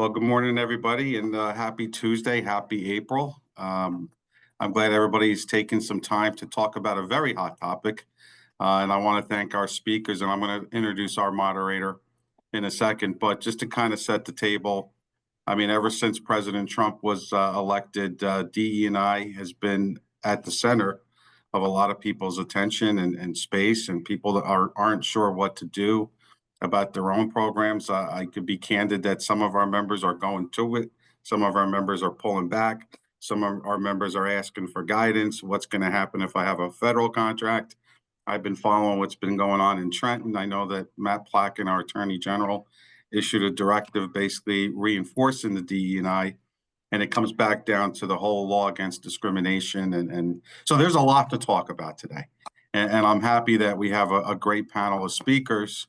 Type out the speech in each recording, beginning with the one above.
Well, good morning, everybody, and happy Tuesday, happy April. I'm glad everybody's taking some time to talk about a very hot topic. And I want to thank our speakers, and I'm going to introduce our moderator in a second. But just to kind of set the table, I mean, ever since President Trump was elected, DE&I has been at the center of a lot of people's attention and space, and people that aren't sure what to do about their own programs. I could be candid that some of our members are going to it. Some of our members are pulling back. Some of our members are asking for guidance. What's going to happen if I have a federal contract? I've been following what's been going on in Trenton. I know that Matt Placken, our Attorney General, issued a directive basically reinforcing the DE&I, and it comes back down to the whole law against discrimination. And so there's a lot to talk about today. And I'm happy that we have a great panel of speakers.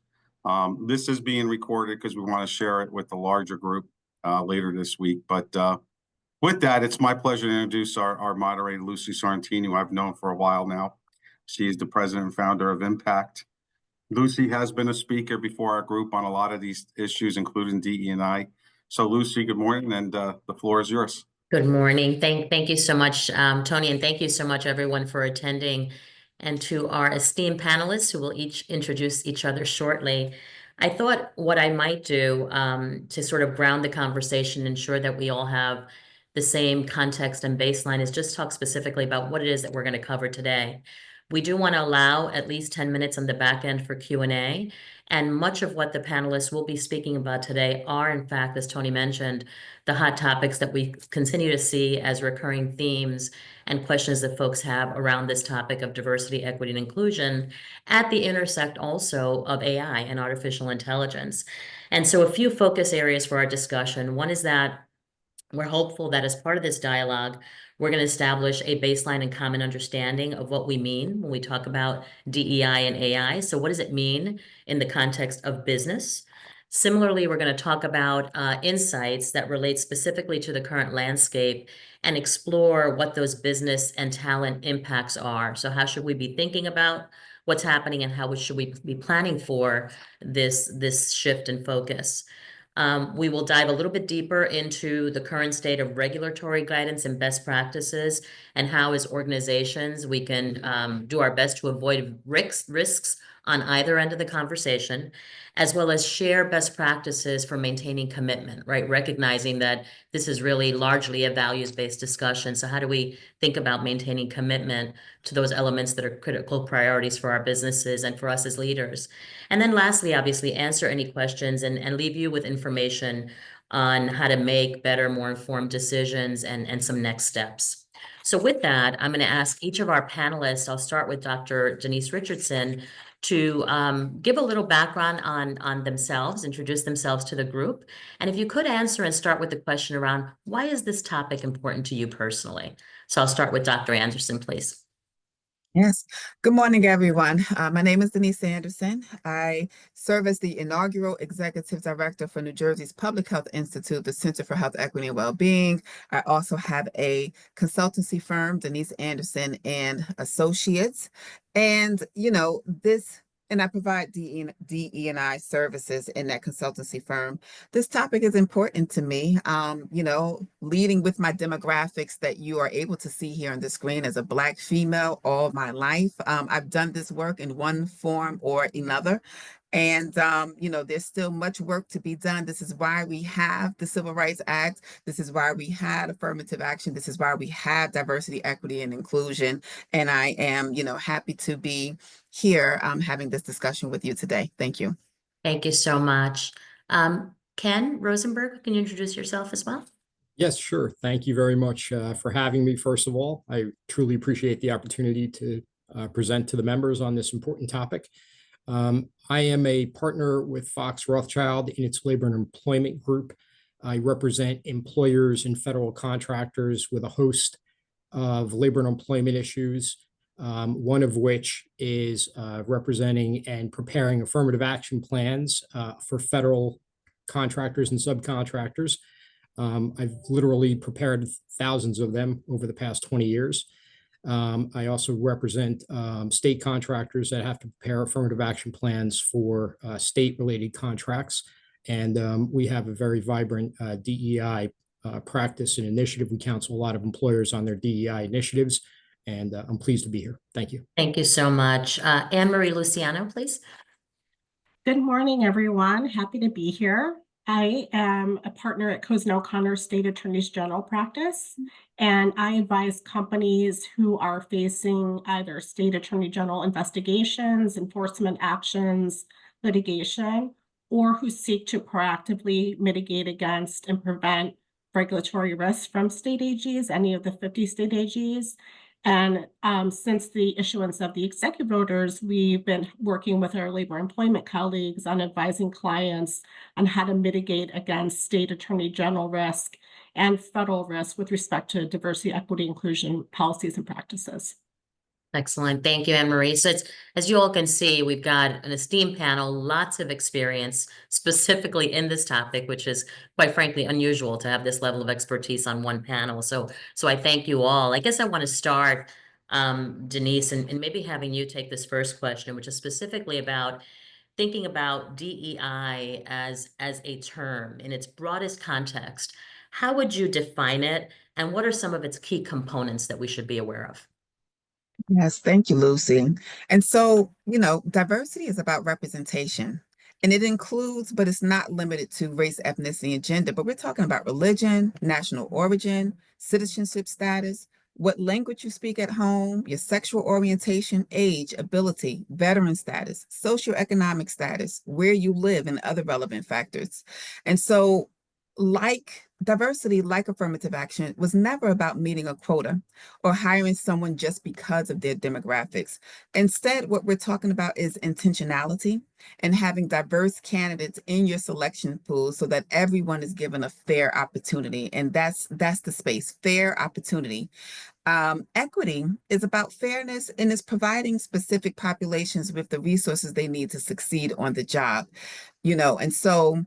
This is being recorded because we want to share it with the larger group later this week. But with that, it's my pleasure to introduce our moderator, Lucy Sorrentini, who I've known for a while now. She is the president and founder of Impact. Lucy has been a speaker before our group on a lot of these issues, including DE&I. So Lucy, good morning, and the floor is yours. Good morning. Thank you so much, Tony, and thank you so much, everyone, for attending. And to our esteemed panelists, who will each introduce each other shortly. I thought what I might do to sort of ground the conversation, ensure that we all have the same context and baseline, is just talk specifically about what it is that we're going to cover today. We do want to allow at least 10 minutes on the back end for Q&A, and much of what the panelists will be speaking about today are, in fact, as Tony mentioned, the hot topics that we continue to see as recurring themes and questions that folks have around this topic of diversity, equity, and inclusion at the intersect also of AI and artificial intelligence. And so a few focus areas for our discussion. One is that we're hopeful that as part of this dialogue, we're going to establish a baseline and common understanding of what we mean when we talk about DEI and AI. So what does it mean in the context of business? Similarly, we're going to talk about insights that relate specifically to the current landscape and explore what those business and talent impacts are. So how should we be thinking about what's happening, and how should we be planning for this shift in focus? We will dive a little bit deeper into the current state of regulatory guidance and best practices, and how as organizations we can do our best to avoid risks on either end of the conversation, as well as share best practices for maintaining commitment, right? Recognizing that this is really largely a values-based discussion. So how do we think about maintaining commitment to those elements that are critical priorities for our businesses and for us as leaders? And then lastly, obviously, answer any questions and leave you with information on how to make better, more informed decisions and some next steps. So with that, I'm going to ask each of our panelists, I'll start with Dr. Denise Richardson, to give a little background on themselves, introduce themselves to the group. And if you could answer and start with the question around, why is this topic important to you personally? So I'll start with Dr. Anderson, please. Yes. Good morning, everyone. My name is Denise Anderson. I serve as the inaugural Executive Director for New Jersey's Public Health Institute, the Center for Health Equity and Wellbeing. I also have a consultancy firm, Denise Anderson and Associates. And, and I provide DE&I services in that consultancy firm. This topic is important to me, leading with my demographics that you are able to see here on the screen as a Black female all my life. I've done this work in one form or another. And, there's still much work to be done. This is why we have the Civil Rights Act. This is why we had affirmative action. This is why we have diversity, equity, and inclusion. And I am, happy to be here having this discussion with you today. Thank you. Thank you so much. Ken Rosenberg, can you introduce yourself as well? Yes, sure. Thank you very much for having me, first of all. I truly appreciate the opportunity to present to the members on this important topic. I am a partner with Fox Rothschild in its labor and employment group. I represent employers and federal contractors with a host of labor and employment issues, one of which is representing and preparing affirmative action plans for federal contractors and subcontractors. I've literally prepared thousands of them over the past 20 years. I also represent state contractors that have to prepare affirmative action plans for state-related contracts. And we have a very vibrant DEI practice and initiative. We counsel a lot of employers on their DEI initiatives, and I'm pleased to be here. Thank you. Thank you so much. Anne Marie Luciano, please. Good morning, everyone. Happy to be here. I am a partner at Cozen O'Connor State Attorney's General Practice, and I advise companies who are facing either state attorney general investigations, enforcement actions, litigation, or who seek to proactively mitigate against and prevent regulatory risks from state AGs, any of the 50 state AGs. And since the issuance of the executive orders, we've been working with our labor employment colleagues on advising clients on how to mitigate against state attorney general risk and federal risk with respect to diversity, equity, inclusion policies and practices. Excellent. Thank you, Anne Marie. So it's, as you all can see, we've got an esteemed panel, lots of experience specifically in this topic, which is quite frankly unusual to have this level of expertise on one panel. So I thank you all. I guess I want to start, Denise, and maybe having you take this first question, which is specifically about thinking about DEI as a term in its broadest context. How would you define it, and what are some of its key components that we should be aware of? Yes, thank you, Lucy. And so, diversity is about representation, and it includes, but it's not limited to race, ethnicity, and gender, but we're talking about religion, national origin, citizenship status, what language you speak at home, your sexual orientation, age, ability, veteran status, socioeconomic status, where you live, and other relevant factors. And so, like diversity, like affirmative action, was never about meeting a quota or hiring someone just because of their demographics. Instead, what we're talking about is intentionality and having diverse candidates in your selection pool so that everyone is given a fair opportunity. And that's the space, fair opportunity. Equity is about fairness and is providing specific populations with the resources they need to succeed on the job, and so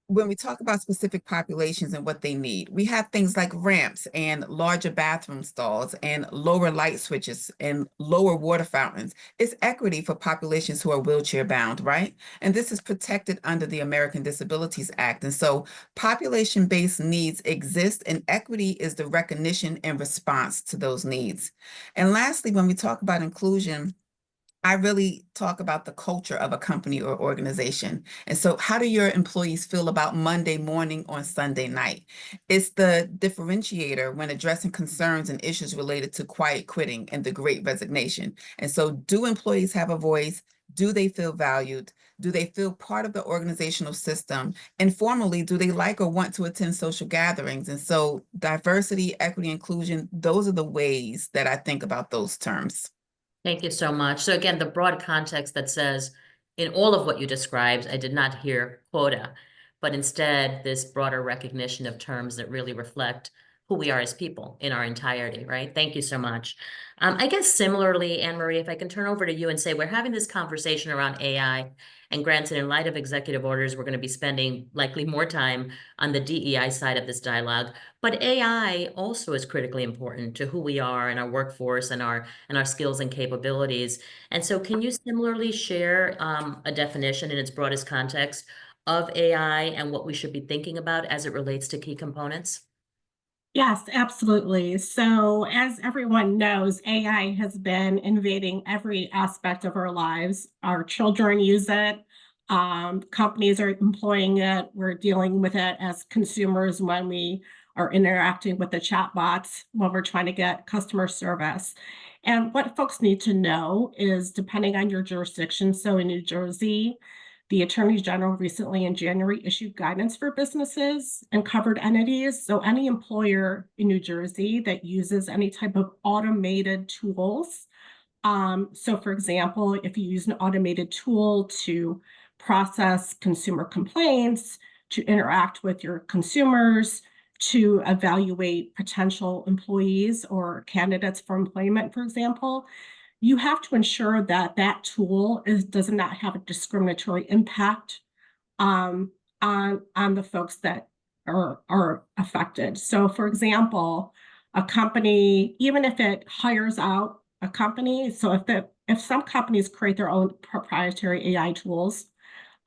when we talk about specific populations and what they need, we have things like ramps and larger bathroom stalls and lower light switches and lower water fountains. It's equity for populations who are wheelchair bound, right? And this is protected under the American Disabilities Act. And so population-based needs exist, and equity is the recognition and response to those needs. And lastly, when we talk about inclusion, I really talk about the culture of a company or organization. And so how do your employees feel about Monday morning on Sunday night? It's the differentiator when addressing concerns and issues related to quiet quitting and the Great Resignation. And so do employees have a voice? Do they feel valued? Do they feel part of the organizational system? Informally, do they like or want to attend social gatherings? And so diversity, equity, inclusion, those are the ways that I think about those terms. Thank you so much. So again, the broad context that says, in all of what you described, I did not hear quota, but instead this broader recognition of terms that really reflect who we are as people in our entirety, right? Thank you so much. I guess similarly, Anne Marie, if I can turn over to you and say, we're having this conversation around AI, and granted, in light of executive orders, we're going to be spending likely more time on the DEI side of this dialogue. But AI also is critically important to who we are and our workforce and our skills and capabilities. And so can you similarly share a definition in its broadest context of AI and what we should be thinking about as it relates to key components? Yes, absolutely. So as everyone knows, AI has been invading every aspect of our lives. Our children use it. Companies are employing it. We're dealing with it as consumers when we are interacting with the chatbots, when we're trying to get customer service. And what folks need to know is, depending on your jurisdiction, so in New Jersey, the Attorney General recently in January issued guidance for businesses and covered entities. So any employer in New Jersey that uses any type of automated tools. So for example, if you use an automated tool to process consumer complaints, to interact with your consumers, to evaluate potential employees or candidates for employment, for example, you have to ensure that that tool does not have a discriminatory impact on the folks that are affected. So for example, a company, even if it hires out a company, so if some companies create their own proprietary AI tools,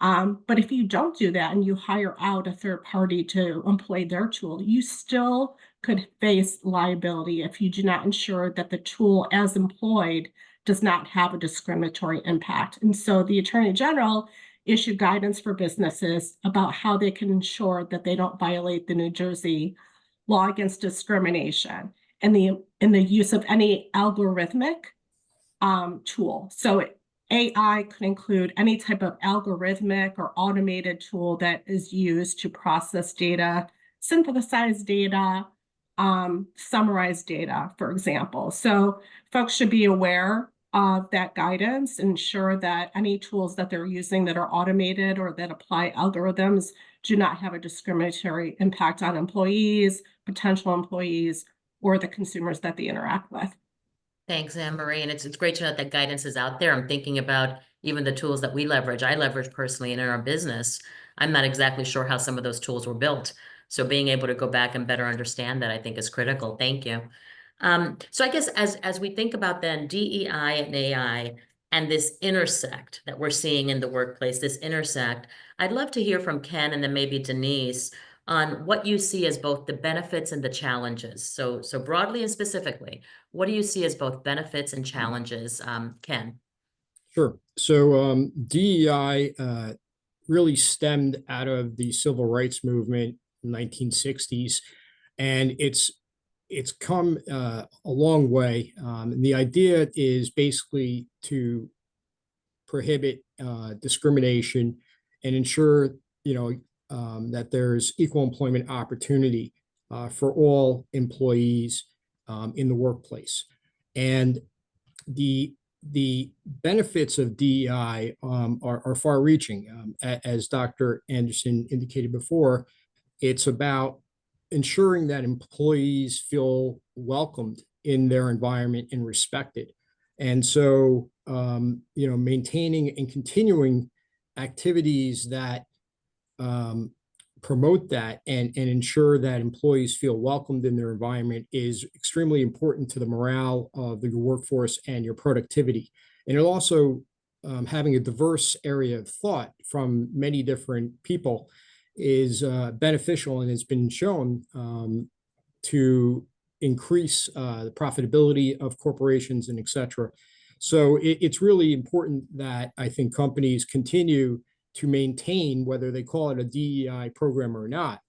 But if you don't do that and you hire out a third party to employ their tool, you still could face liability if you do not ensure that the tool as employed does not have a discriminatory impact. And so the Attorney General issued guidance for businesses about how they can ensure that they don't violate the New Jersey law against discrimination and the use of any algorithmic tool. So AI could include any type of algorithmic or automated tool that is used to process data, synthesize data, summarize data, for example. So folks should be aware of that guidance, ensure that any tools that they're using that are automated or that apply algorithms do not have a discriminatory impact on employees, potential employees, or the consumers that they interact with. Thanks, Anne Marie. And it's great to know that guidance is out there. I'm thinking about even the tools that we leverage. I leverage personally in our business. I'm not exactly sure how some of those tools were built. So being able to go back and better understand that, I think, is critical. Thank you. So I guess as we think about then DEI and AI and this intersect that we're seeing in the workplace, this intersect, I'd love to hear from Ken and then maybe Denise on what you see as both the benefits and the challenges. So broadly and specifically, what do you see as both benefits and challenges, Ken? Sure. So DEI really stemmed out of the civil rights movement in the 1960s, and it's come a long way. And the idea is basically to prohibit discrimination and ensure, that there's equal employment opportunity for all employees in the workplace. And the benefits of DEI are far-reaching. As Dr. Anderson indicated before, it's about ensuring that employees feel welcomed in their environment and respected. And so, maintaining and continuing activities that promote that and ensure that employees feel welcomed in their environment is extremely important to the morale of the workforce and your productivity. And it also, having a diverse area of thought from many different people is beneficial, and has been shown to increase the profitability of corporations and et cetera. So it's really important that I think companies continue to maintain, whether they call it a DEI program or not,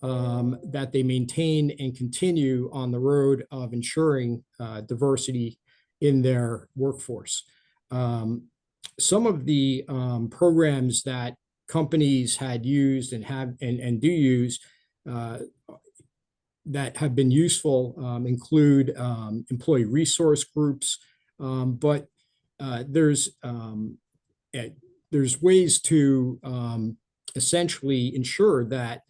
that they maintain and continue on the road of ensuring diversity in their workforce. Some of the programs that companies had used and do use that have been useful include employee resource groups, but there's ways to essentially ensure that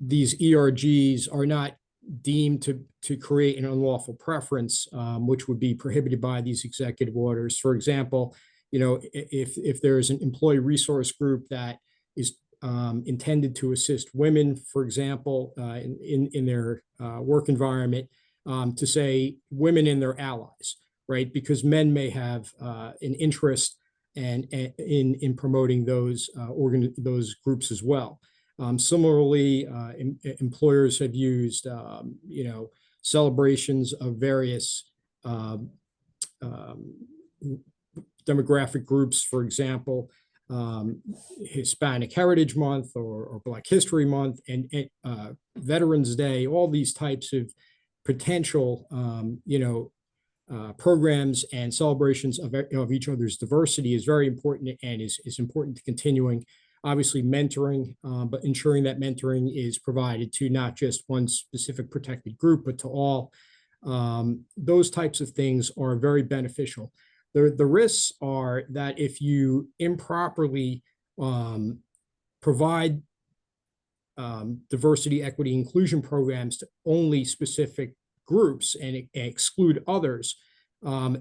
these ERGs are not deemed to create an unlawful preference, which would be prohibited by these executive orders. For example, if there's an employee resource group that is intended to assist women, for example, in their work environment, to say women and their allies, right? Because men may have an interest in promoting those groups as well. Similarly, employers have used celebrations of various demographic groups, for example, Hispanic Heritage Month or Black History Month and Veterans Day. All these types of potential programs and celebrations of each other's diversity is very important, and is important to continuing. Obviously mentoring, but ensuring that mentoring is provided to not just one specific protected group, but to all. Those types of things are very beneficial. The risks are that if you improperly provide diversity, equity, inclusion programs to only specific groups and exclude others,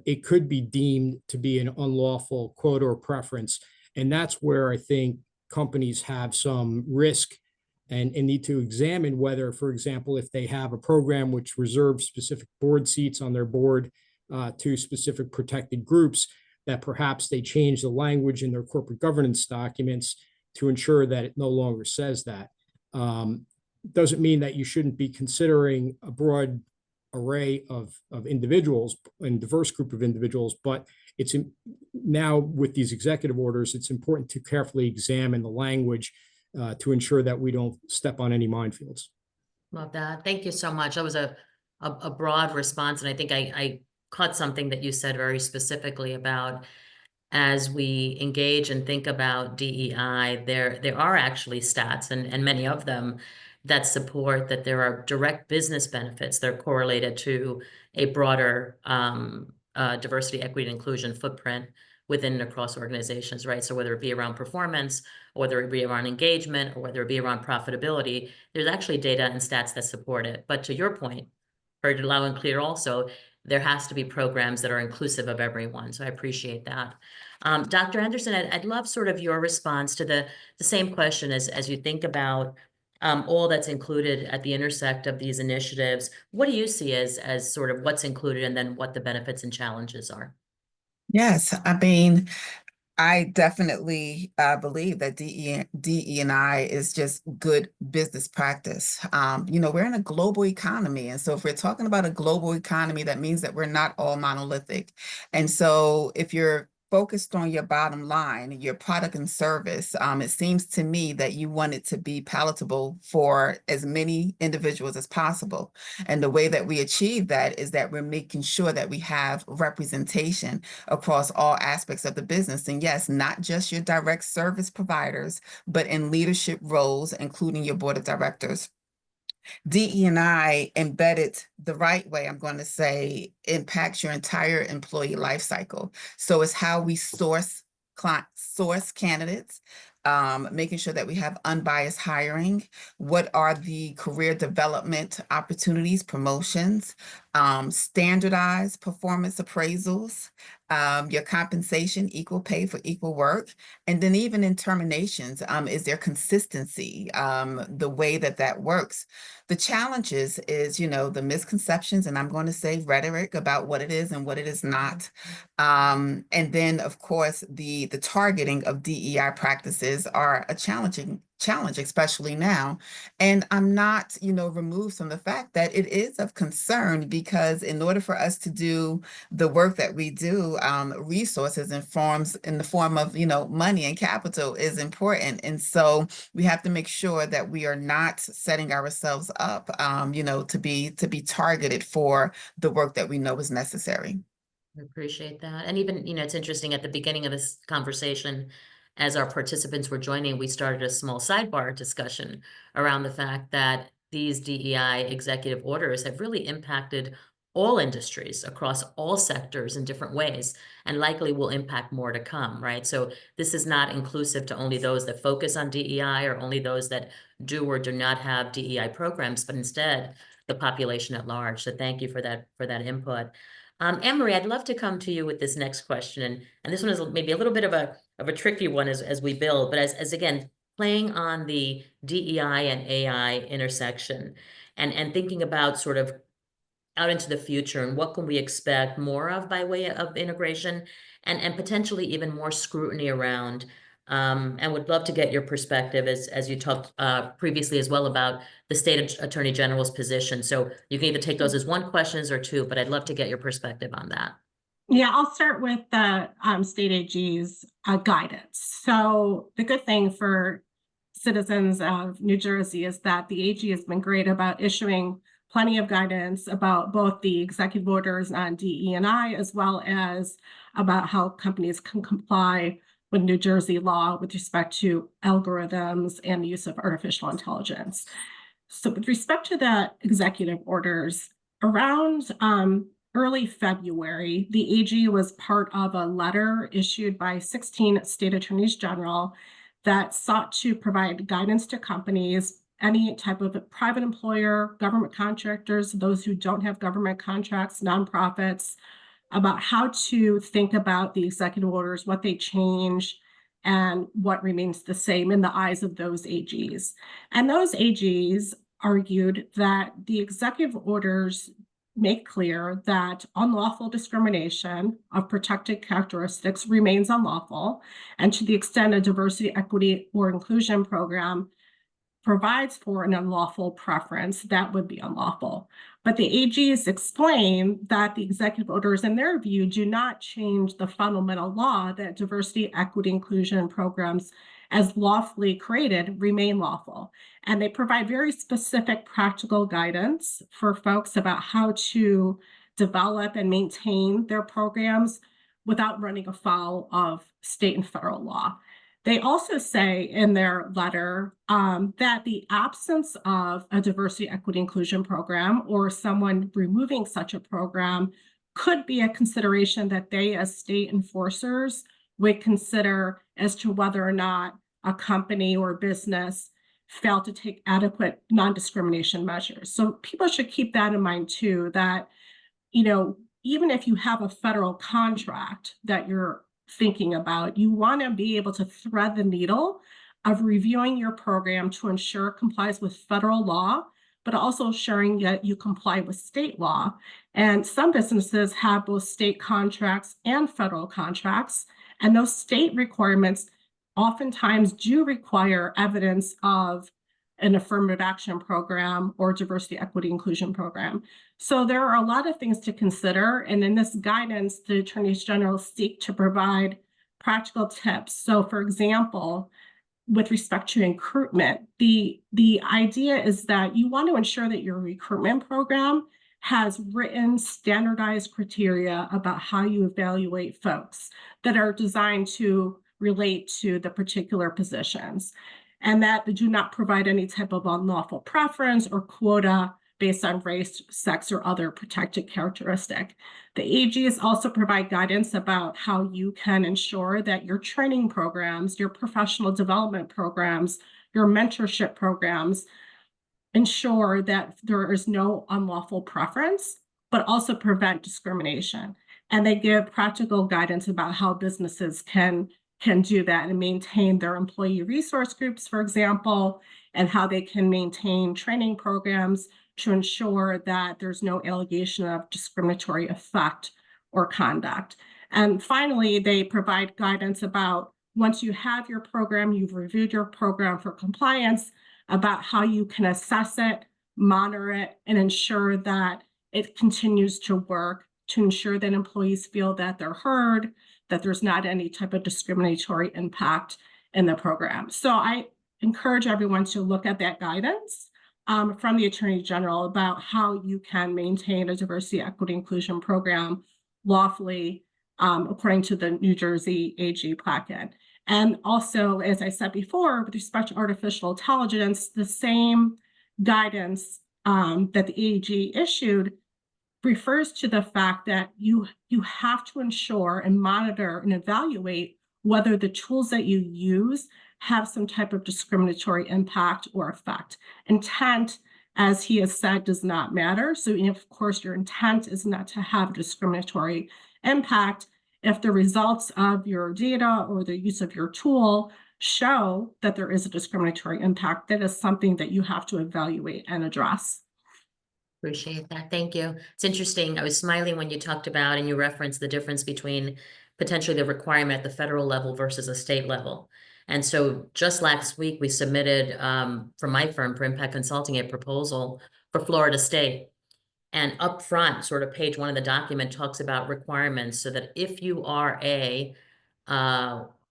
it could be deemed to be an unlawful quota or preference. And that's where I think companies have some risk and need to examine whether, for example, if they have a program which reserves specific board seats on their board to specific protected groups, that perhaps they change the language in their corporate governance documents to ensure that it no longer says that. Doesn't mean that you shouldn't be considering a broad array of individuals and diverse group of individuals, but it's now with these executive orders, it's important to carefully examine the language to ensure that we don't step on any minefields. Love that. Thank you so much. That was a broad response, and I think I caught something that you said very specifically about as we engage and think about DEI, there are actually stats and many of them that support that there are direct business benefits. They're correlated to a broader diversity, equity, and inclusion footprint within and across organizations, right? So whether it be around performance, or whether it be around engagement, or whether it be around profitability, there's actually data and stats that support it. But to your point, heard it loud and clear also, there has to be programs that are inclusive of everyone. So I appreciate that. Dr. Anderson, I'd love sort of your response to the same question as you think about all that's included at the intersect of these initiatives. What do you see as sort of what's included and then what the benefits and challenges are? Yes, I mean, I definitely believe that DE&I is just good business practice. We're in a global economy. And so if we're talking about a global economy, that means that we're not all monolithic. And so if you're focused on your bottom line, your product and service, it seems to me that you want it to be palatable for as many individuals as possible. And the way that we achieve that is that we're making sure that we have representation across all aspects of the business. And yes, not just your direct service providers, but in leadership roles, including your board of directors. DE&I embedded the right way, I'm going to say, impacts your entire employee life cycle. So it's how we source candidates, making sure that we have unbiased hiring. What are the career development opportunities, promotions, standardized performance appraisals, your compensation, equal pay for equal work, and then even in terminations, is there consistency, the way that works? The challenges is, the misconceptions, and I'm going to say rhetoric about what it is and what it is not. And then, of course, the targeting of DEI practices are a challenge, especially now. And I'm not, removed from the fact that it is of concern, because in order for us to do the work that we do, resources in the form of, money and capital is important. And so we have to make sure that we are not setting ourselves up, to be targeted for the work that we know is necessary. I appreciate that. And even, it's interesting at the beginning of this conversation, as our participants were joining, we started a small sidebar discussion around the fact that these DEI executive orders have really impacted all industries across all sectors in different ways, and likely will impact more to come, right? So this is not inclusive to only those that focus on DEI or only those that do or do not have DEI programs, but instead the population at large. So thank you for that input. Anne-Marie, I'd love to come to you with this next question, and this one is maybe a little bit of a tricky one as we build, but as again, playing on the DEI and AI intersection and thinking about sort of out into the future and what can we expect more of by way of integration and potentially even more scrutiny around, and would love to get your perspective as you talked previously as well about the state attorney general's position. So you can either take those as one questions or two, but I'd love to get your perspective on that. Yeah, I'll start with the state AG's guidance. So the good thing for citizens of New Jersey is that the AG has been great about issuing plenty of guidance about both the executive orders on DE&I as well as about how companies can comply with New Jersey law with respect to algorithms and the use of artificial intelligence. So with respect to the executive orders, around early February, the AG was part of a letter issued by 16 state attorneys general that sought to provide guidance to companies, any type of private employer, government contractors, those who don't have government contracts, nonprofits, about how to think about the executive orders, what they change, and what remains the same in the eyes of those AGs. And those AGs argued that the executive orders make clear that unlawful discrimination of protected characteristics remains unlawful, and to the extent a diversity, equity, or inclusion program provides for an unlawful preference, that would be unlawful. But the AGs explain that the executive orders, in their view, do not change the fundamental law that diversity, equity, inclusion programs, as lawfully created, remain lawful. And they provide very specific practical guidance for folks about how to develop and maintain their programs without running afoul of state and federal law. They also say in their letter that the absence of a diversity, equity, inclusion program or someone removing such a program could be a consideration that they as state enforcers would consider as to whether or not a company or business failed to take adequate non-discrimination measures. So people should keep that in mind too, that, you know, even if you have a federal contract that you're thinking about, you want to be able to thread the needle of reviewing your program to ensure it complies with federal law, but also ensuring that you comply with state law. And some businesses have both state contracts and federal contracts, and those state requirements oftentimes do require evidence of an affirmative action program or diversity, equity, inclusion program. So there are a lot of things to consider. And in this guidance, the attorneys general seek to provide practical tips. So for example, with respect to recruitment, the idea is that you want to ensure that your recruitment program has written standardized criteria about how you evaluate folks that are designed to relate to the particular positions, and that they do not provide any type of unlawful preference or quota based on race, sex, or other protected characteristic. The AGs also provide guidance about how you can ensure that your training programs, your professional development programs, your mentorship programs ensure that there is no unlawful preference, but also prevent discrimination. And they give practical guidance about how businesses can do that and maintain their employee resource groups, for example, and how they can maintain training programs to ensure that there's no allegation of discriminatory effect or conduct. And finally, they provide guidance about once you have your program, you've reviewed your program for compliance, about how you can assess it, monitor it, and ensure that it continues to work to ensure that employees feel that they're heard, that there's not any type of discriminatory impact in the program. So I encourage everyone to look at that guidance from the Attorney General about how you can maintain a diversity, equity, inclusion program lawfully according to the New Jersey AG placket. And also, as I said before, with respect to artificial intelligence, the same guidance that the AG issued refers to the fact that you have to ensure and monitor and evaluate whether the tools that you use have some type of discriminatory impact or effect. Intent, as he has said, does not matter. So of course, your intent is not to have a discriminatory impact. If the results of your data or the use of your tool show that there is a discriminatory impact, that is something that you have to evaluate and address. Appreciate that. Thank you. It's interesting. I was smiling when you talked about and you referenced the difference between potentially the requirement at the federal level versus a state level. And so just last week, we submitted from my firm, for Impact Consulting, a proposal for Florida State. And up front, sort of page 1 of the document talks about requirements so that if you are a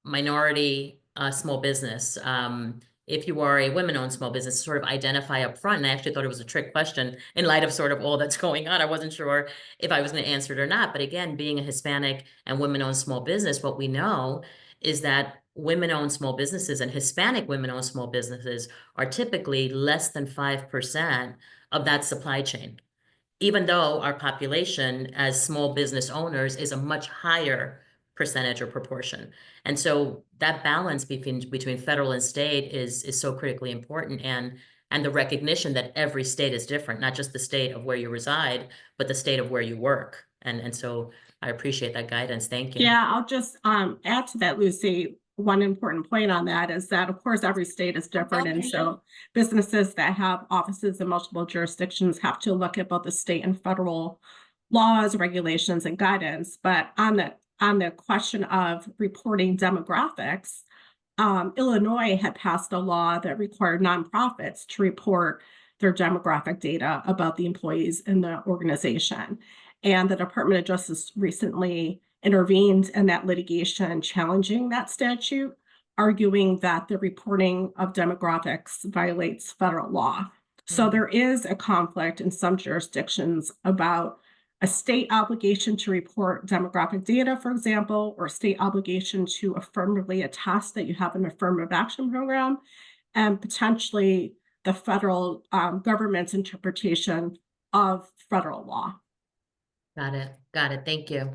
minority small business, if you are a women-owned small business, sort of identify up front. And I actually thought it was a trick question in light of sort of all that's going on. I wasn't sure if I was going to answer it or not. But again, being a Hispanic and women-owned small business, what we know is that women-owned small businesses and Hispanic women-owned small businesses are typically less than 5% of that supply chain, even though our population as small business owners is a much higher percentage or proportion. And so that balance between federal and state is so critically important, and the recognition that every state is different, not just the state of where you reside, but the state of where you work. And so I appreciate that guidance. Thank you. Yeah, I'll just add to that, Lucy. one important point on that is that, of course, every state is different. And so businesses that have offices in multiple jurisdictions have to look at both the state and federal laws, regulations, and guidance. But on the question of reporting demographics, Illinois had passed a law that required nonprofits to report their demographic data about the employees in the organization. And the Department of Justice recently intervened in that litigation challenging that statute, arguing that the reporting of demographics violates federal law. So there is a conflict in some jurisdictions about a state obligation to report demographic data, for example, or state obligation to affirmatively attest that you have an affirmative action program, and potentially the federal government's interpretation of federal law. Got it. Got it. Thank you.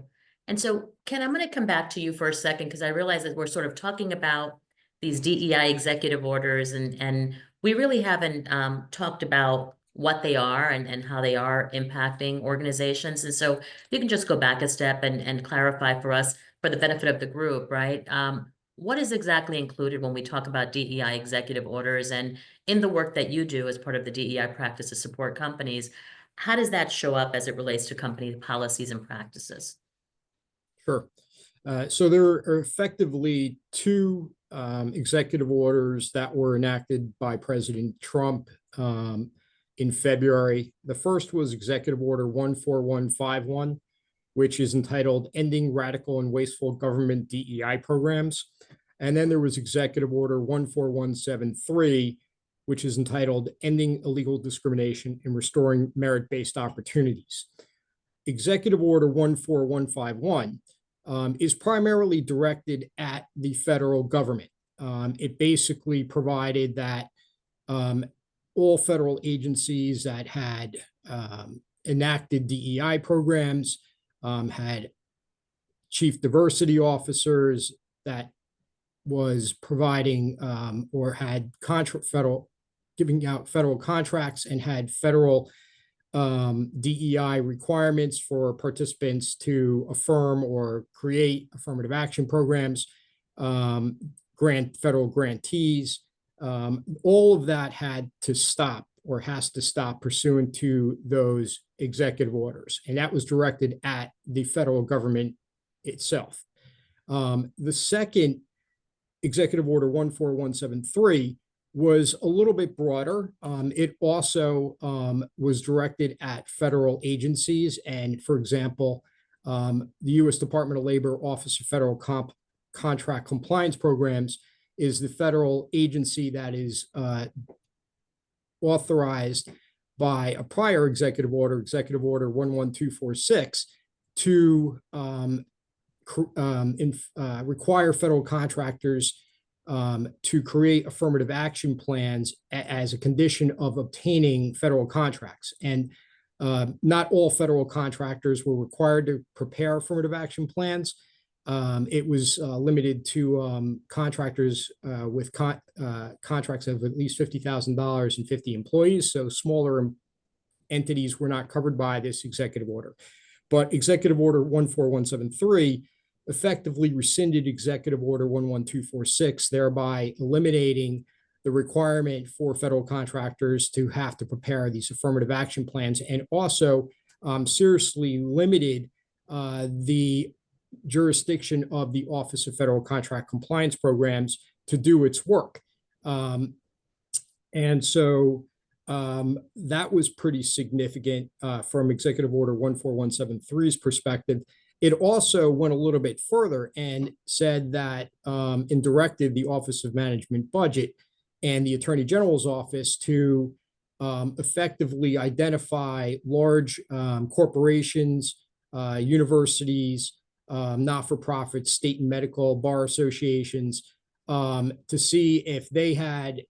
And so, Ken, I'm going to come back to you for a second because I realize that we're sort of talking about these DEI executive orders, and we really haven't talked about what they are and how they are impacting organizations. And so you can just go back a step and clarify for us for the benefit of the group, right? What is exactly included when we talk about DEI executive orders, and in the work that you do as part of the DEI practice to support companies, how does that show up as it relates to company policies and practices? Sure. So there are effectively two executive orders that were enacted by President Trump in February. The first was Executive Order 14151, which is entitled Ending Radical and Wasteful Government DEI Programs. And then there was Executive Order 14173, which is entitled Ending Illegal Discrimination and Restoring Merit-Based Opportunities. Executive Order 14151 is primarily directed at the federal government. It basically provided that all federal agencies that had enacted DEI programs had chief diversity officers that was providing or had giving out federal contracts and had federal DEI requirements for participants to affirm or create affirmative action programs, grant federal grantees. All of that had to stop or has to stop pursuant to those executive orders. And that was directed at the federal government itself. The second Executive Order 14173 was a little bit broader. It also was directed at federal agencies. And for example, the U.S. Department of Labor Office of Federal Contract Compliance Programs is the federal agency that is authorized by a prior executive order, Executive Order 11246, to require federal contractors to create affirmative action plans as a condition of obtaining federal contracts. And not all federal contractors were required to prepare affirmative action plans. It was limited to contractors with contracts of at least $50,000 and 50 employees. So smaller entities were not covered by this executive order. But Executive Order 14173 effectively rescinded Executive Order 11246, thereby eliminating the requirement for federal contractors to have to prepare these affirmative action plans, and also seriously limited the jurisdiction of the Office of Federal Contract Compliance Programs to do its work. And so that was pretty significant from Executive Order 14173's perspective. It also went a little bit further and said that and directed the Office of Management Budget and the Attorney General's office to effectively identify large corporations, universities, not-for-profit, state and medical bar associations, to see if they had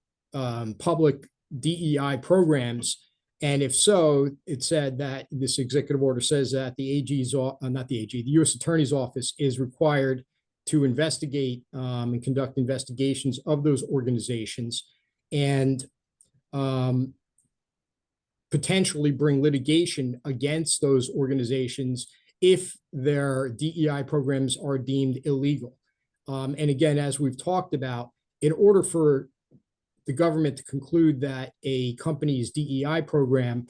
public DEI programs. And if so, it said that this executive order says that the AG's, not the AG, the U.S. Attorney's Office is required to investigate and conduct investigations of those organizations and potentially bring litigation against those organizations if their DEI programs are deemed illegal. And again, as we've talked about, in order for the government to conclude that a company's DEI program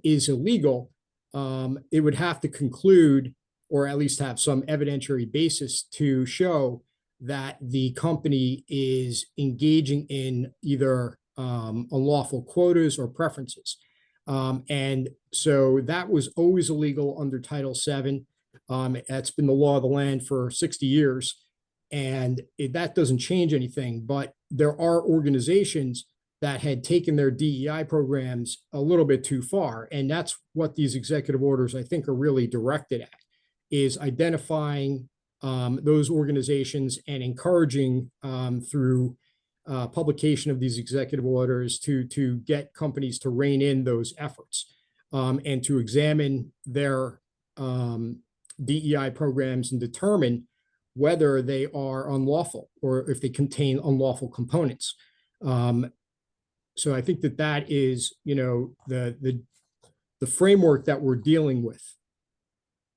is illegal, it would have to conclude, or at least have some evidentiary basis to show that the company is engaging in either unlawful quotas or preferences. And so that was always illegal under Title VII. That's been the law of the land for 60 years. And that doesn't change anything, but there are organizations that had taken their DEI programs a little bit too far. And that's what these executive orders, I think, are really directed at, is identifying those organizations and encouraging through publication of these executive orders to get companies to rein in those efforts and to examine their DEI programs and determine whether they are unlawful or if they contain unlawful components. So I think that is, the framework that we're dealing with.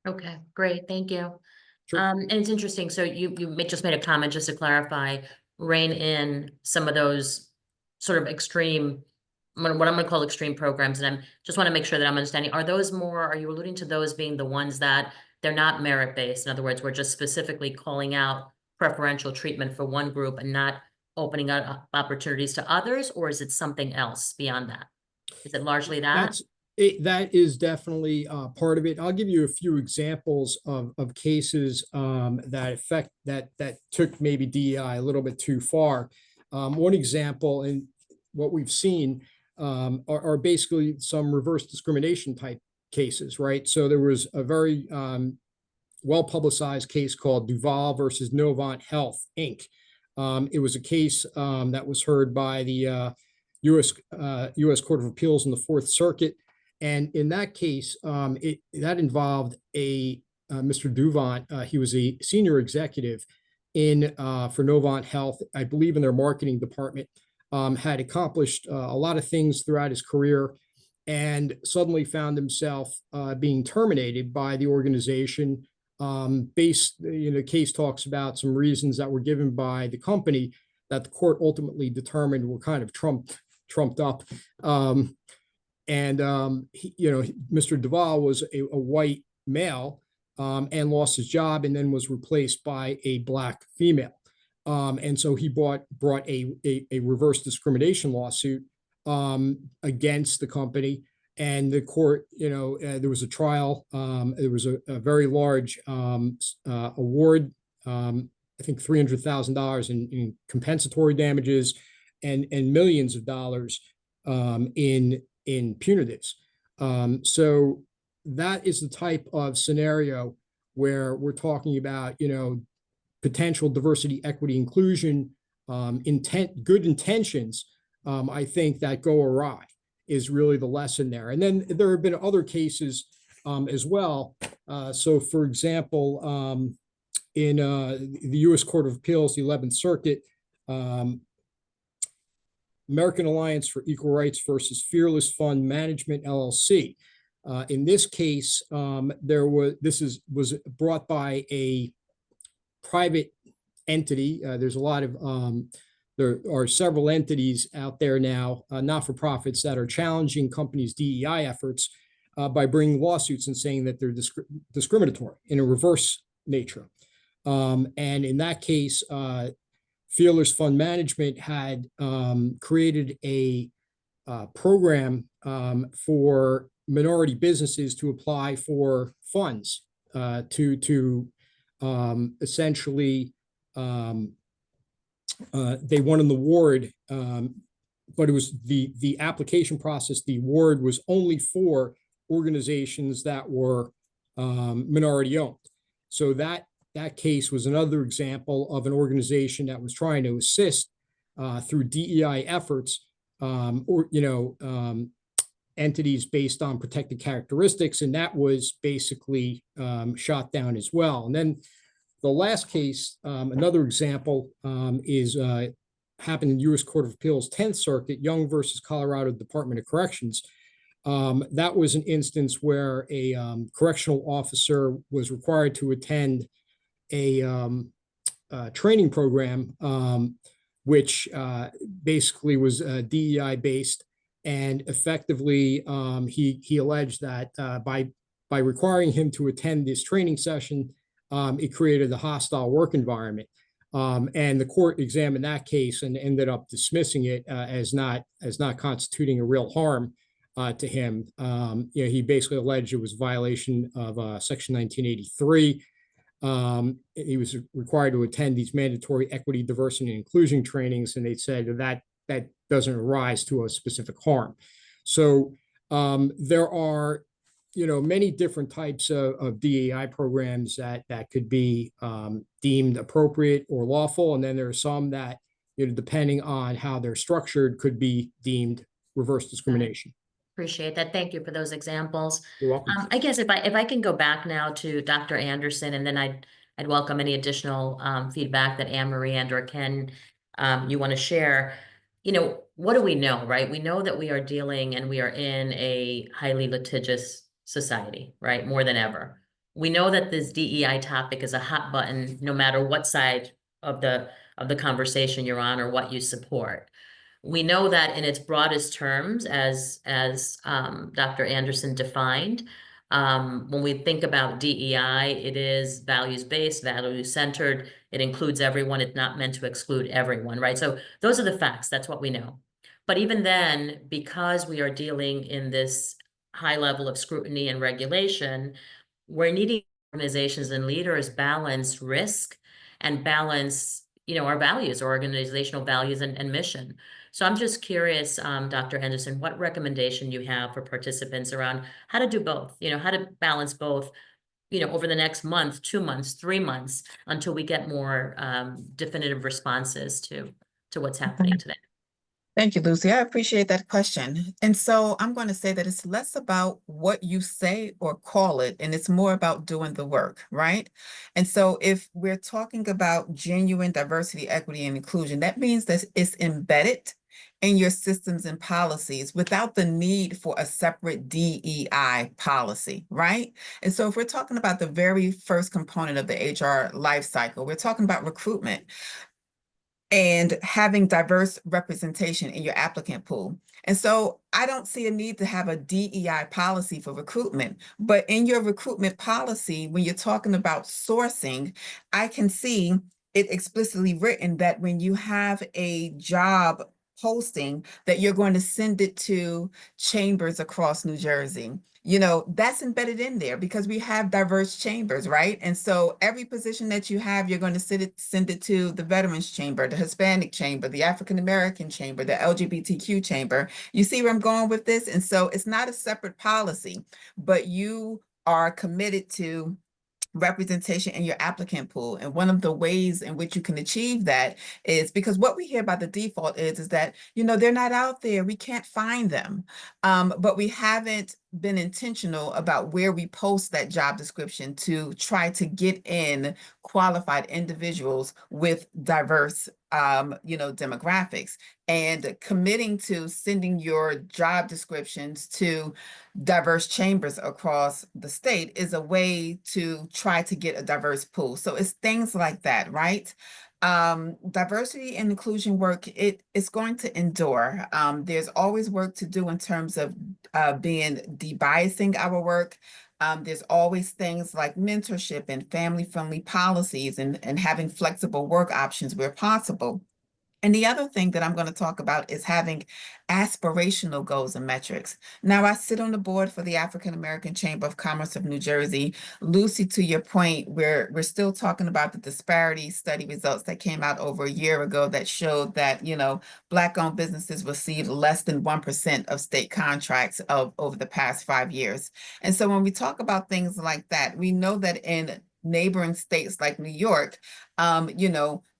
Okay, great, thank you. Sure. And it's interesting, so you just made a comment, just to clarify, rein in some of those sort of extreme, what I'm gonna call extreme programs, and I just wanna make sure that I'm understanding, are you alluding to those being the ones that they're not merit-based? In other words, we're just specifically calling out preferential treatment for one group and not opening up opportunities to others, or is it something else beyond that? Is it largely that? That is definitely part of it. I'll give you a few examples of cases that took maybe DEI a little bit too far. One example, and what we've seen are basically some reverse discrimination type cases, right? So there was a very well-publicized case called Duval versus Novant Health, Inc. It was a case that was heard by the U.S. Court of Appeals in the Fourth Circuit. And in that case, that involved Mr. Duvant. He was a senior executive for Novant Health, I believe in their marketing department, had accomplished a lot of things throughout his career, and suddenly found himself being terminated by the organization. The case talks about some reasons that were given by the company that the court ultimately determined were kind of trumped up. Mr. Duval was a white male and lost his job, and then was replaced by a Black female. And so he brought a reverse discrimination lawsuit against the company. And the court, there was a trial. There was a very large award, I think $300,000 in compensatory damages, and millions of dollars in punitives. So that is the type of scenario where we're talking about, potential diversity, equity, inclusion, good intentions, I think, that go awry is really the lesson there. And then there have been other cases as well. So for example, in the U.S. Court of Appeals, the 11th Circuit, American Alliance for Equal Rights versus Fearless Fund Management, LLC. In this case, this was brought by a private entity. There are several entities out there now, not-for-profits, that are challenging companies' DEI efforts by bringing lawsuits and saying that they're discriminatory in a reverse nature. And in that case, Fearless Fund Management had created a program for minority businesses to apply for funds to essentially they won an award, but it was the application process. The award was only for organizations that were minority owned. So that case was another example of an organization that was trying to assist through DEI efforts, entities based on protected characteristics, and that was basically shot down as well. And then the last case, another example, is happened in the U.S. Court of Appeals, 10th Circuit, Young versus Colorado Department of Corrections. That was an instance where a correctional officer was required to attend a training program, which basically was DEI based, and effectively he alleged that by requiring him to attend this training session, it created a hostile work environment. And the court examined that case and ended up dismissing it as not constituting a real harm to him. He basically alleged it was a violation of Section 1983. He was required to attend these mandatory equity, diversity, and inclusion trainings, and they said that doesn't arise to a specific harm. So there are many different types of DEI programs that could be deemed appropriate or lawful. And then there are some that, depending on how they're structured, could be deemed reverse discrimination. Appreciate that. Thank you for those examples. You're welcome. I guess if I can go back now to Dr. Anderson, and then I'd welcome any additional feedback that Anne Marie and or Ken you want to share. What do we know, right? We know that we are dealing and we are in a highly litigious society, right? More than ever. We know that this DEI topic is a hot button, no matter what side of the conversation you're on or what you support. We know that in its broadest terms, as Dr. Anderson defined, when we think about DEI, it is values-based, value-centered. It includes everyone. It's not meant to exclude everyone, right? So those are the facts. That's what we know. But even then, because we are dealing in this high level of scrutiny and regulation, we're needing organizations and leaders balance risk and balance, our values, our organizational values and mission. So I'm just curious, Dr. Anderson, what recommendation you have for participants around how to do both, how to balance both, over the next month, 2 months, 3 months, until we get more definitive responses to what's happening today. Thank you, Lucy. I appreciate that question. And so I'm going to say that it's less about what you say or call it, and it's more about doing the work, right? And so if we're talking about genuine diversity, equity, and inclusion, that means that it's embedded in your systems and policies without the need for a separate DEI policy, right? And so if we're talking about the very first component of the HR life cycle, we're talking about recruitment and having diverse representation in your applicant pool. And so I don't see a need to have a DEI policy for recruitment, but in your recruitment policy, when you're talking about sourcing, I can see it explicitly written that when you have a job posting, that you're going to send it to chambers across New Jersey. That's embedded in there because we have diverse chambers, right? And so every position that you have, you're going to send it to the Veterans Chamber, the Hispanic Chamber, the African American Chamber, the LGBTQ Chamber. You see where I'm going with this? And so it's not a separate policy, but you are committed to representation in your applicant pool. And one of the ways in which you can achieve that is because what we hear by the default is that, they're not out there. We can't find them. But we haven't been intentional about where we post that job description to try to get in qualified individuals with diverse demographics, and committing to sending your job descriptions to diverse chambers across the state is a way to try to get a diverse pool. So it's things like that, right? Diversity and inclusion work, it's going to endure. There's always work to do in terms of being debiasing our work. There's always things like mentorship and family-friendly policies and having flexible work options where possible. And the other thing that I'm going to talk about is having aspirational goals and metrics. Now, I sit on the board for the African American Chamber of Commerce of New Jersey. Lucy, to your point, we're still talking about the disparity study results that came out over a year ago that showed that, Black-owned businesses received less than 1% of state contracts over the past 5 years. And so when we talk about things like that, we know that in neighboring states like New York,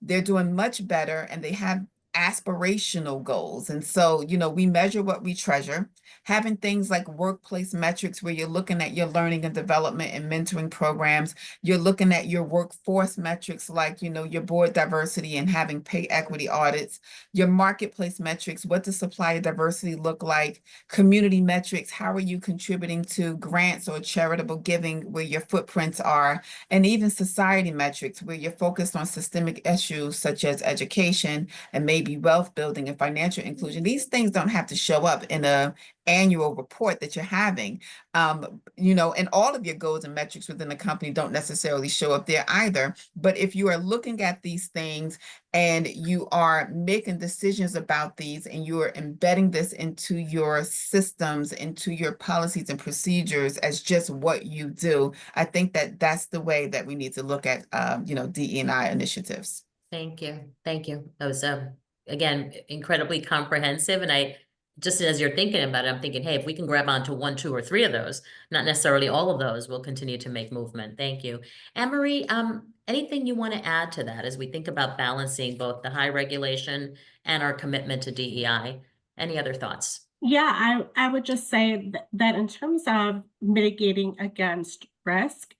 they're doing much better and they have aspirational goals. And so, we measure what we treasure. Having things like workplace metrics where you're looking at your learning and development and mentoring programs, you're looking at your workforce metrics like, your board diversity and having pay equity audits, your marketplace metrics, what does supplier diversity look like, community metrics, how are you contributing to grants or charitable giving where your footprints are, and even society metrics where you're focused on systemic issues such as education and maybe wealth building and financial inclusion. These things don't have to show up in a annual report that you're having, and all of your goals and metrics within the company don't necessarily show up there either. But if you are looking at these things and you are making decisions about these and you are embedding this into your systems, into your policies and procedures as just what you do, I think that that's the way that we need to look at, DE&I initiatives. Thank you. Thank you. That was, again, incredibly comprehensive. And just as you're thinking about it, I'm thinking, hey, if we can grab onto 1, 2, or 3 of those, not necessarily all of those, we'll continue to make movement. Thank you. Anne-Marie, anything you want to add to that as we think about balancing both the high regulation and our commitment to DEI? Any other thoughts? Yeah, I would just say that in terms of mitigating against risk,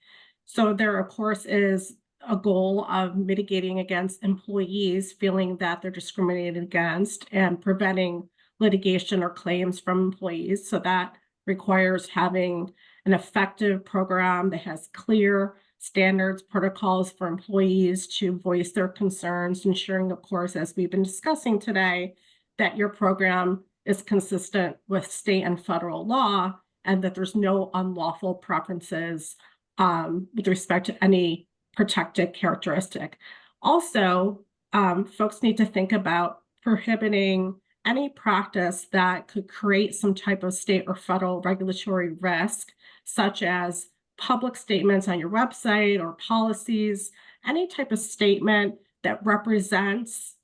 so there, of course, is a goal of mitigating against employees feeling that they're discriminated against and preventing litigation or claims from employees. So that requires having an effective program that has clear standards, protocols for employees to voice their concerns, ensuring, of course, as we've been discussing today, that your program is consistent with state and federal law and that there's no unlawful preferences with respect to any protected characteristic. Also, folks need to think about prohibiting any practice that could create some type of state or federal regulatory risk, such as public statements on your website or policies, any type of statement that represents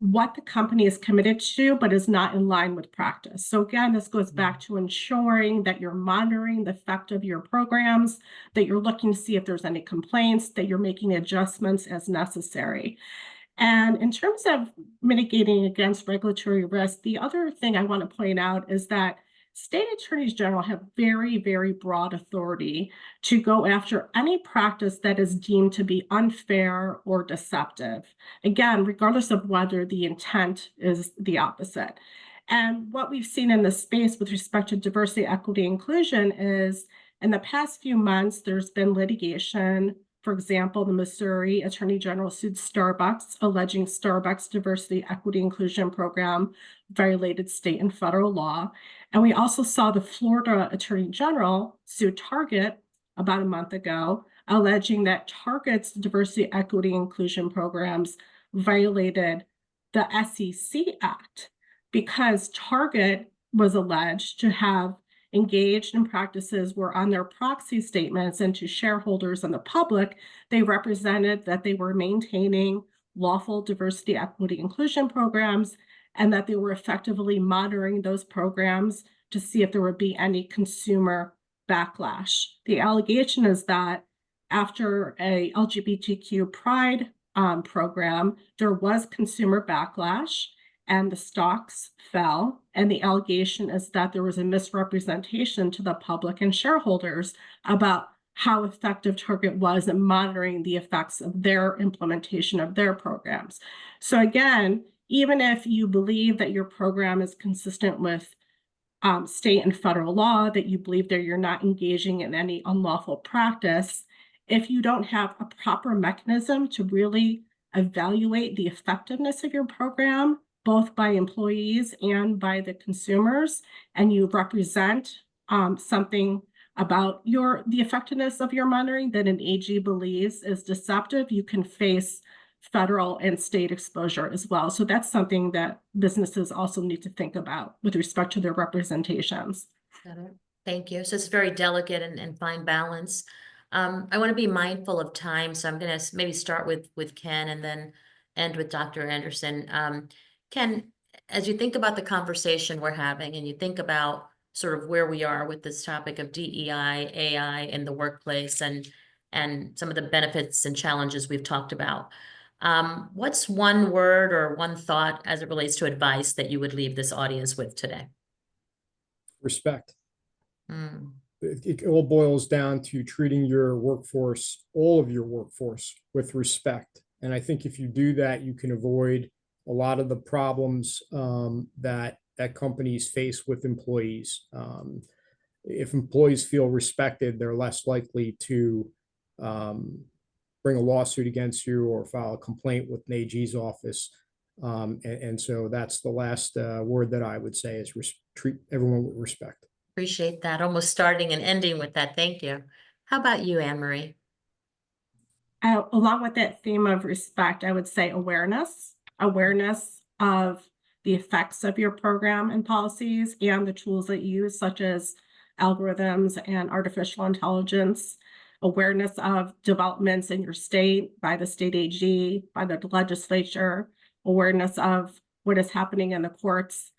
what the company is committed to, but is not in line with practice. So again, this goes back to ensuring that you're monitoring the effect of your programs, that you're looking to see if there's any complaints, that you're making adjustments as necessary. And in terms of mitigating against regulatory risk, the other thing I want to point out is that state attorneys general have very, very broad authority to go after any practice that is deemed to be unfair or deceptive. Again, regardless of whether the intent is the opposite. And what we've seen in this space with respect to diversity, equity, inclusion is in the past few months, there's been litigation. For example, the Missouri Attorney General sued Starbucks, alleging Starbucks' diversity, equity, inclusion program violated state and federal law. And we also saw the Florida Attorney General sue Target about a month ago, alleging that Target's diversity, equity, inclusion programs violated the SEC Act because Target was alleged to have engaged in practices where on their proxy statements and to shareholders and the public, they represented that they were maintaining lawful diversity, equity, inclusion programs, and that they were effectively monitoring those programs to see if there would be any consumer backlash. The allegation is that after a LGBTQ pride program, there was consumer backlash and the stocks fell. And the allegation is that there was a misrepresentation to the public and shareholders about how effective Target was in monitoring the effects of their implementation of their programs. So again, even if you believe that your program is consistent with state and federal law, that you believe that you're not engaging in any unlawful practice, if you don't have a proper mechanism to really evaluate the effectiveness of your program, both by employees and by the consumers, and you represent something about the effectiveness of your monitoring that an AG believes is deceptive, you can face federal and state exposure as well. So that's something that businesses also need to think about with respect to their representations. Got it. Thank you. So it's very delicate and fine balance. I want to be mindful of time, so I'm going to maybe start with Ken and then end with Dr. Anderson. Ken, as you think about the conversation we're having and you think about sort of where we are with this topic of DEI, AI in the workplace and some of the benefits and challenges we've talked about, What's one word or one thought as it relates to advice that you would leave this audience with today? Respect. Mm, It all boils down to treating your workforce, all of your workforce, with respect. And I think if you do that, you can avoid a lot of the problems that companies face with employees. If employees feel respected, they're less likely to bring a lawsuit against you or file a complaint with an AG's office. And so that's the last word that I would say is treat everyone with respect. appreciate that. Almost starting and ending with that. Thank you. How about you, Anne Marie? Along with that theme of respect, I would say awareness of the effects of your program and policies and the tools that you use, such as algorithms and artificial intelligence, awareness of developments in your state by the state AG, by the legislature, awareness of what is happening in the courts.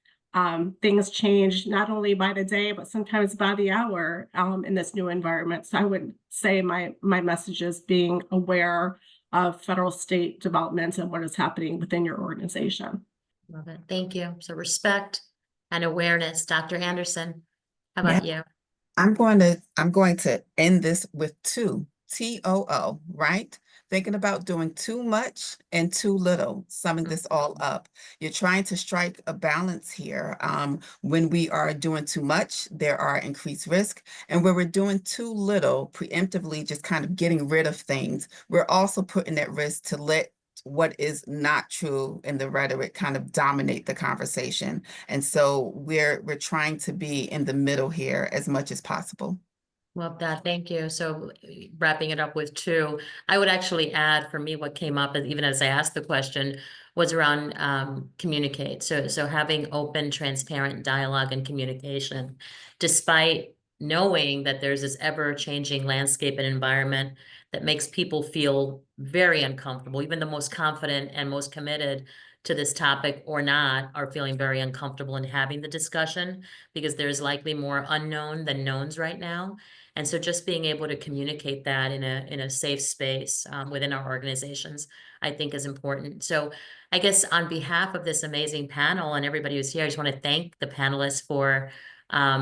Things change not only by the day, but sometimes by the hour in this new environment. So I would say my message is being aware of federal state developments and what is happening within your organization. Love it. Thank you. So respect and awareness. Dr. Anderson, how about you? I'm going to end this with two, TOO, right? Thinking about doing too much and too little, summing this all up. You're trying to strike a balance here. When we are doing too much, there are increased risk. And when we're doing too little, preemptively just kind of getting rid of things, we're also putting at risk to let what is not true in the rhetoric kind of dominate the conversation. And so we're trying to be in the middle here as much as possible. Love that. Thank you. So wrapping it up with two, I would actually add for me what came up even as I asked the question was around communicate. So having open, transparent dialogue and communication, despite knowing that there's this ever-changing landscape and environment that makes people feel very uncomfortable. Even the most confident and most committed to this topic or not are feeling very uncomfortable in having the discussion because there's likely more unknown than knowns right now. And so just being able to communicate that in a safe space within our organizations, I think is important. So I guess on behalf of this amazing panel and everybody who's here, I just want to thank the panelists for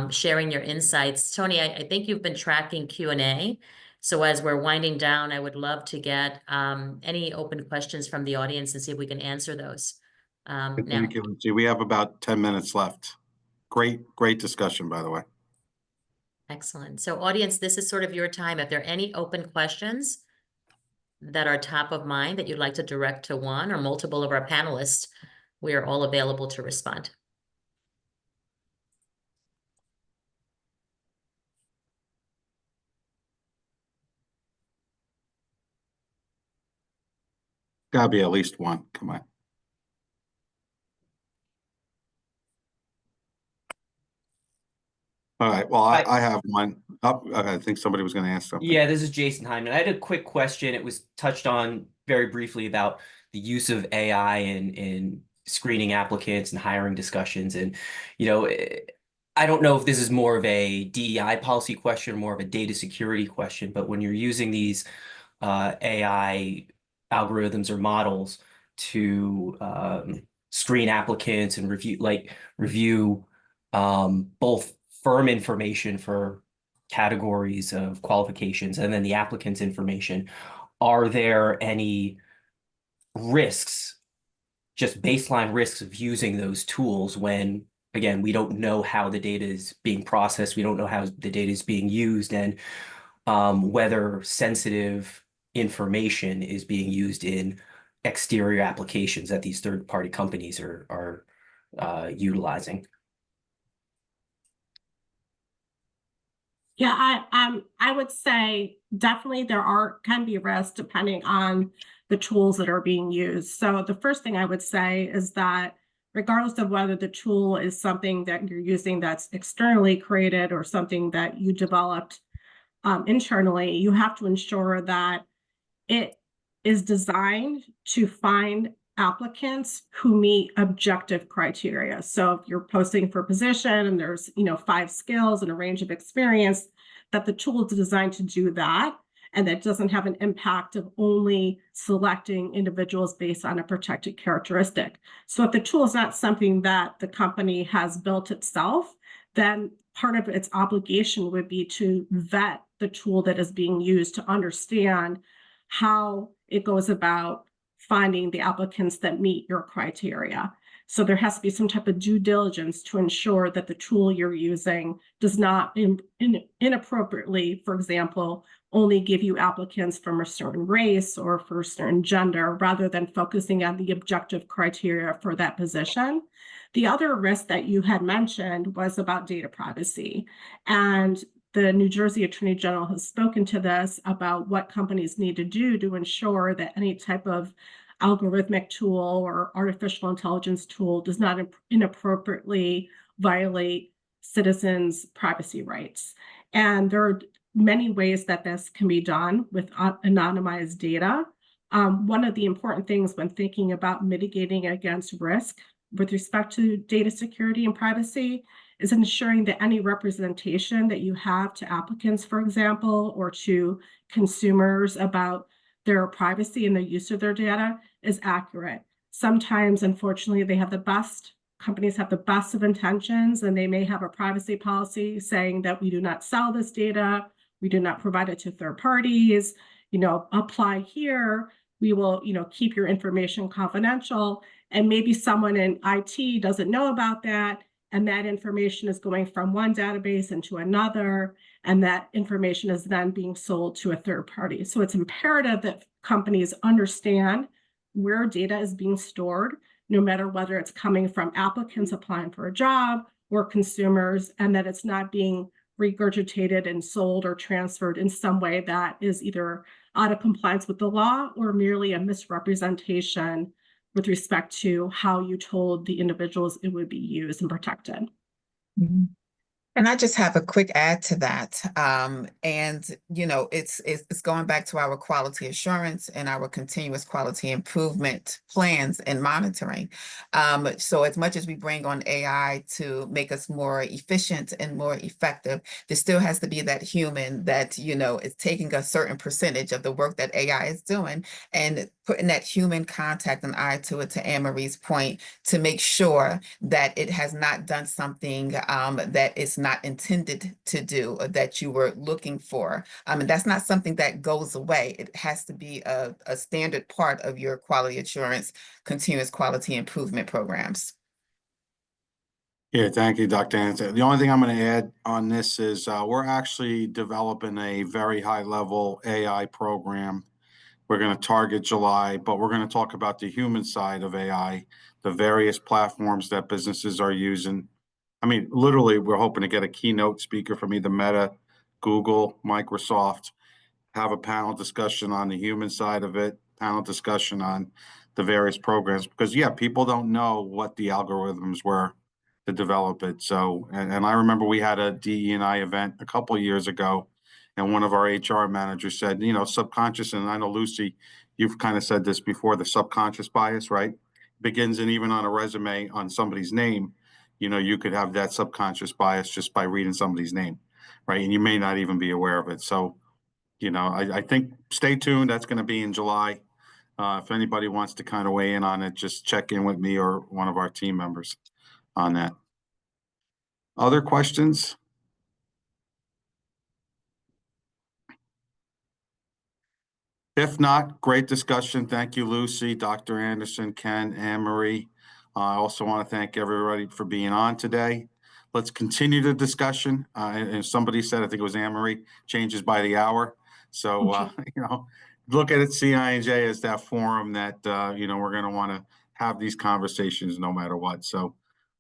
sharing your insights. Tony, I think you've been tracking Q&A. So as we're winding down, I would love to get any open questions from the audience and see if we can answer those now. Thank you, Lindsay. We have about 10 minutes left. Great discussion, by the way. Excellent. So audience, this is sort of your time. If there are any open questions that are top of mind that you'd like to direct to one or multiple of our panelists, we are all available to respond. Gotta be at least one. Come on. All right. Well, I have one. I think somebody was going to ask something. Yeah, this is Jason Hyman. I had a quick question. It was touched on very briefly about the use of AI in screening applicants and hiring discussions. And, you know, I don't know if this is more of a DEI policy question or more of a data security question, but when you're using these AI algorithms or models to screen applicants and review both firm information for categories of qualifications and then the applicant's information, are there any risks, just baseline risks of using those tools when, again, we don't know how the data is being processed, we don't know how the data is being used, and whether sensitive information is being used in exterior applications that these third-party companies are utilizing? Yeah, I would say definitely there can be risks depending on the tools that are being used. So the first thing I would say is that regardless of whether the tool is something that you're using that's externally created or something that you developed internally, you have to ensure that it is designed to find applicants who meet objective criteria. So if you're posting for a position and there's 5 skills and a range of experience, that the tool is designed to do that. and that doesn't have an impact of only selecting individuals based on a protected characteristic. So if the tool is not something that the company has built itself, then part of its obligation would be to vet the tool that is being used to understand how it goes about finding the applicants that meet your criteria. So there has to be some type of due diligence to ensure that the tool you're using does not inappropriately, for example, only give you applicants from a certain race or for a certain gender, rather than focusing on the objective criteria for that position. The other risk that you had mentioned was about data privacy. And the New Jersey Attorney General has spoken to this about what companies need to do to ensure that any type of algorithmic tool or artificial intelligence tool does not inappropriately violate citizens' privacy rights. And there are many ways that this can be done with anonymized data. One of the important things when thinking about mitigating against risk with respect to data security and privacy is ensuring that any representation that you have to applicants, for example, or to consumers about their privacy and the use of their data is accurate. Sometimes, unfortunately, companies have the best of intentions, and they may have a privacy policy saying that we do not sell this data, we do not provide it to third parties, apply here, we will, keep your information confidential. And maybe someone in IT doesn't know about that, and that information is going from one database into another, and that information is then being sold to a third party. So it's imperative that companies understand where data is being stored, no matter whether it's coming from applicants applying for a job or consumers, and that it's not being regurgitated and sold or transferred in some way that is either out of compliance with the law or merely a misrepresentation with respect to how you told the individuals it would be used and protected. Mhm. And I just have a quick add to that. It's going back to our quality assurance and our continuous quality improvement plans and monitoring. So as much as we bring on AI to make us more efficient and more effective, there still has to be that human that, is taking a certain percentage of the work that AI is doing and putting that human contact and eye to it, to Anne-Marie's point, to make sure that it has not done something that it's not intended to do or that you were looking for. And that's not something that goes away. It has to be a standard part of your quality assurance, continuous quality improvement programs. Yeah, thank you, Dr. Anderson. The only thing I'm going to add on this is we're actually developing a very high-level AI program. We're going to target July, but we're going to talk about the human side of AI, the various platforms that businesses are using. I mean, literally, we're hoping to get a keynote speaker from either Meta, Google, Microsoft, have a panel discussion on the human side of it, panel discussion on the various programs, because yeah, people don't know what the algorithms were to develop it. So, and I remember we had a DE&I event a couple of years ago, and one of our HR managers said, subconscious, and I know Lucy, you've kind of said this before, the subconscious bias, right? Begins, and even on a resume on somebody's name, you could have that subconscious bias just by reading somebody's name, right? And you may not even be aware of it. So, I think stay tuned. That's going to be in July. If anybody wants to kind of weigh in on it, just check in with me or one of our team members on that. Other questions? If not, great discussion. Thank you, Lucy, Dr. Anderson, Ken, Anne-Marie. I also want to thank everybody for being on today. Let's continue the discussion. And somebody said, I think it was Anne-Marie, changes by the hour. So, look at it, CIANJ as that forum that, we're going to want to have these conversations no matter what. So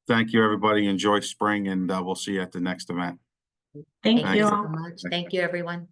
thank you, everybody. Enjoy spring, and we'll see you at the next event. Thank Thank you you. so much. Thank you, everyone.